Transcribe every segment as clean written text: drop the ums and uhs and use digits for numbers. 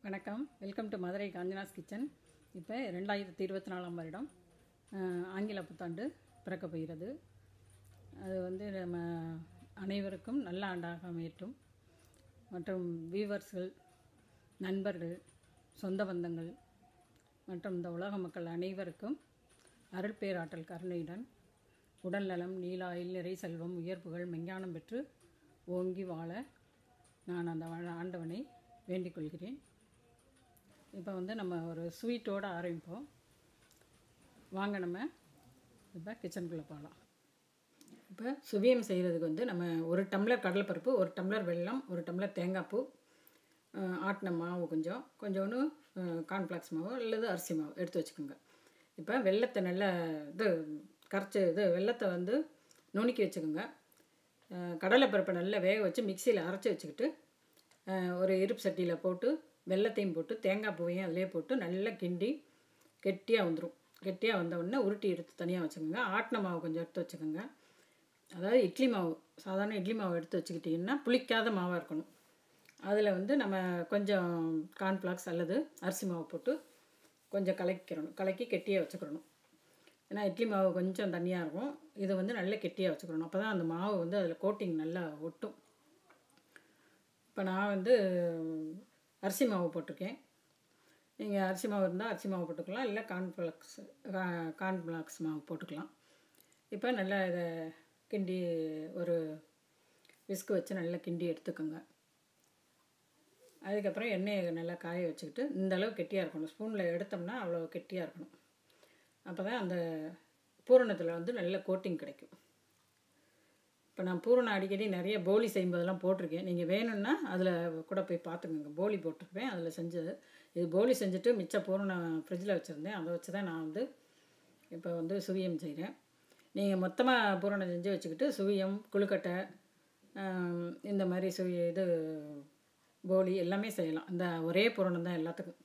வணக்கம். Welcome to Madurai Kanchana's kitchen. இப்போ 2024ஆம் வருடம் ஆங்கில புத்தாண்டு பிறக்கப் போகிறது. அது வந்து நம்ம அனைவருக்கும் நல்ல ஆண்டாக அமையட்டும். மற்றும் வியூவர்ஸ்கள், நண்பர்கள், சொந்த பந்தங்கள் மற்றும் இந்த உலக மக்கள் அனைவருக்கும் அருள் பேராற்றல் கருணையுடன் உடல் நலம், நீலாயில், நிறை செல்வம், உயர்ப்புகள், மெஞ்ஞானம் பெற்று ஓங்கி வாழ நான் அந்த ஆண்டவனை வேண்டிக் கொள்கிறேன். இப்போ வந்து நம்ம ஒரு ஸ்வீட்டோடு ஆரம்பிப்போம். வாங்க நம்ம இப்போ கிச்சனுக்குள்ளே போகலாம். இப்போ சுவியம் செய்கிறதுக்கு வந்து நம்ம 1 டம்ளர் கடலைப்பருப்பு, 1 டம்ளர் வெல்லம், 1 டம்ளர் தேங்காய் பூ, ஆட்டின மாவு கொஞ்சோண்டு கார்ன்ஃப்ளாக்ஸ் மாவு அல்லது அரிசி மாவு எடுத்து வச்சுக்கோங்க. இப்போ வெல்லத்தை நல்லா வெல்லத்தை வந்து நுணுக்கி வச்சுக்கோங்க. கடலைப்பருப்பை நல்லா வேக வச்சு மிக்சியில் அரைச்சி வச்சுக்கிட்டு ஒரு இருப்பு சட்டியில் போட்டு வெல்லத்தையும் போட்டு தேங்காய் பூவையும் அதிலே போட்டு நல்லா கிண்டி கெட்டியாக வந்துடும். கெட்டியாக வந்த உடனே உருட்டி எடுத்து தனியாக வச்சுக்கோங்க. ஆட்டின மாவு கொஞ்சம் எடுத்து வச்சுக்கோங்க. அதாவது இட்லி மாவு, சாதாரண இட்லி மாவு எடுத்து வச்சுக்கிட்டிங்கன்னா புளிக்காத மாவாக இருக்கணும். அதில் வந்து நம்ம கொஞ்சம் கார்ன்ஃப்ளாக்ஸ் அல்லது அரிசி மாவு போட்டு கொஞ்சம் கலக்கி கெட்டியாக வச்சுக்கிறணும். ஏன்னா இட்லி மாவு கொஞ்சம் தண்ணியாக இருக்கும். இதை வந்து நல்லா கெட்டியாக வச்சுக்கிறணும். அப்போ தான் அந்த மாவு வந்து அதில் கோட்டிங் நல்லா ஒட்டும். இப்போ நான் வந்து அரிசி மாவு போட்டிருக்கேன். நீங்கள் அரிசி மாவு இருந்தால் அரிசி மாவு போட்டுக்கலாம், இல்லை கார்ன்ஃப்ளாக்ஸ் மாவு போட்டுக்கலாம். இப்போ நல்லா இதை கிண்டி ஒரு விஸ்கு வச்சு நல்லா கிண்டி எடுத்துக்கோங்க. அதுக்கப்புறம் எண்ணெயை நல்லா காய வச்சுக்கிட்டு இந்தளவு கெட்டியாக இருக்கணும். ஸ்பூனில் எடுத்தோம்னா அவ்வளோ கெட்டியாக இருக்கணும். அப்போ தான் அந்த பூரணத்தில் வந்து நல்ல கோட்டிங் கிடைக்கும். இப்போ நான் பூரணம் அடிக்கடி நிறைய போலி செய்யும்போதெல்லாம் போட்டிருக்கேன். நீங்கள் வேணும்னா அதில் கூட போய் பார்த்துக்கோங்க. போலி போட்டிருப்பேன் அதில் செஞ்சது. இது போலி செஞ்சுட்டு மிச்ச பூரணம் ஃப்ரிட்ஜில் வச்சுருந்தேன். அதை வச்சு தான் நான் வந்து இப்போ வந்து சுவியம் செய்கிறேன். நீங்கள் மொத்தமாக பூரணம் செஞ்சு வச்சுக்கிட்டு சுவியம், கொழுக்கட்டை, இந்த மாதிரி போலி எல்லாமே செய்யலாம். இந்த ஒரே பூரணம் தான் எல்லாத்துக்கும்.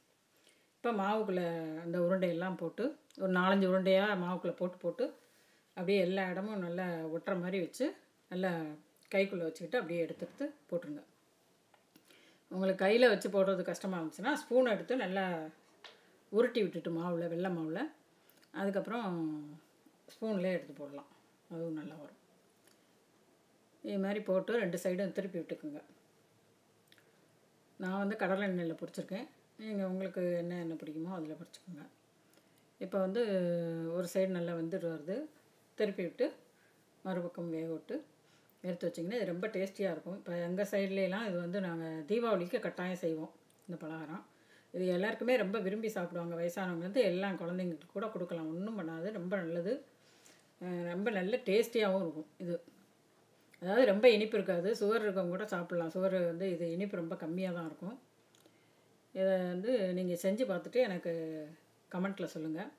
இப்போ மாவுக்குள்ளே அந்த உருண்டையெல்லாம் போட்டு ஒரு 4-5 உருண்டையாக மாவுக்குள்ளே போட்டு அப்படியே எல்லா இடமும் நல்லா ஒட்டுற மாதிரி வச்சு நல்லா கைக்குள்ளே வச்சுக்கிட்டு அப்படியே எடுத்து போட்டுருங்க. உங்களுக்கு கையில் வச்சு போடுறது கஷ்டமாக இருந்துச்சுன்னா ஸ்பூன் எடுத்து நல்லா உருட்டி விட்டுட்டு வெள்ளை மாவில் அதுக்கப்புறம் ஸ்பூன்லேயே எடுத்து போடலாம். அதுவும் நல்லா வரும். இது மாதிரி போட்டு 2 சைடும் திருப்பி விட்டுக்குங்க. நான் வந்து கடலை எண்ணெயில் பொரிச்சிருக்கேன். நீங்கள் உங்களுக்கு என்ன பிடிக்குமோ அதில் பொரிச்சுக்கோங்க. இப்போ வந்து ஒரு சைடு நல்லா வந்துட்டு வருது. திருப்பி விட்டு மறுபக்கம் வேக விட்டு எடுத்து வச்சிங்கன்னா இது ரொம்ப டேஸ்டியாக இருக்கும். இப்போ எங்கள் சைட்லாம் இது வந்து நாங்கள் தீபாவளிக்கு கட்டாயம் செய்வோம் இந்த பலகாரம். இது எல்லாருக்குமே ரொம்ப விரும்பி சாப்பிடுவாங்க. வயசானவங்கலேருந்து எல்லா குழந்தைங்களுக்கு கூட கொடுக்கலாம். ஒன்றும் பண்ணாது, ரொம்ப நல்லது, ரொம்ப நல்ல டேஸ்டியாகவும் இருக்கும். இது அதாவது ரொம்ப இனிப்பு இருக்காது. சுகர் இருக்கவங்க கூட சாப்பிட்லாம். சுகர் வந்து இது இனிப்பு ரொம்ப கம்மியாக தான் இருக்கும். இதை வந்து நீங்கள் செஞ்சு பார்த்துட்டு எனக்கு கமெண்ட்டில் சொல்லுங்கள்.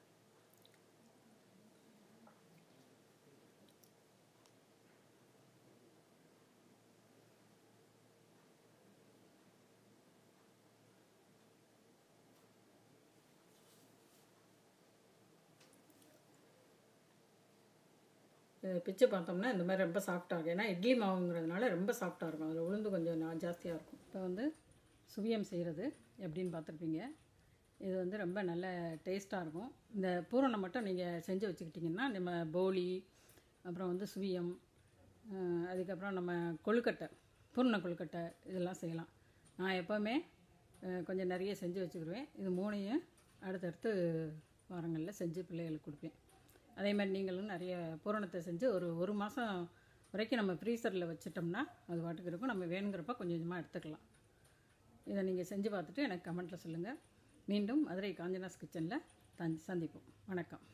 பிச்சு பார்த்தோம்னா இந்த மாதிரி ரொம்ப சாஃப்டாக இருக்கும். ஏன்னா இட்லி மாவுங்கிறதுனால ரொம்ப சாஃப்டாக இருக்கும். அதில் உளுந்து கொஞ்சம் ஜாஸ்தியாக இருக்கும். இப்போ வந்து சுவியம் செய்கிறது எப்படின்னு பார்த்துருப்பீங்க. இது வந்து ரொம்ப நல்ல டேஸ்ட்டாக இருக்கும். இந்த பூரணம் மட்டும் நீங்கள் செஞ்சு வச்சுக்கிட்டிங்கன்னா நம்ம போலி, அப்புறம் வந்து சுவியம், அதுக்கப்புறம் நம்ம கொழுக்கட்டை, பூரண கொழுக்கட்டை இதெல்லாம் செய்யலாம். நான் எப்போவுமே கொஞ்சம் நிறைய செஞ்சு வச்சுக்கிடுவேன். இது 3ஐயும் அடுத்தடுத்து வாரங்களில் செஞ்சு பிள்ளைகளுக்கு கொடுப்பேன். அதே மாதிரி நீங்களும் நிறைய பூரணத்தை செஞ்சு ஒரு மாதம் வரைக்கும் நம்ம ஃப்ரீசரில் வச்சிட்டோம்னா அது பாட்டுக்கு இருக்கும். நம்ம வேணுங்கிறப்ப கொஞ்சம் கொஞ்சமாக எடுத்துக்கலாம். இதை நீங்கள் செஞ்சு பார்த்துட்டு எனக்கு கமெண்ட்டில் சொல்லுங்கள். மீண்டும் மதுரை காஞ்சனாஸ் கிச்சனில் சந்திப்போம். வணக்கம்.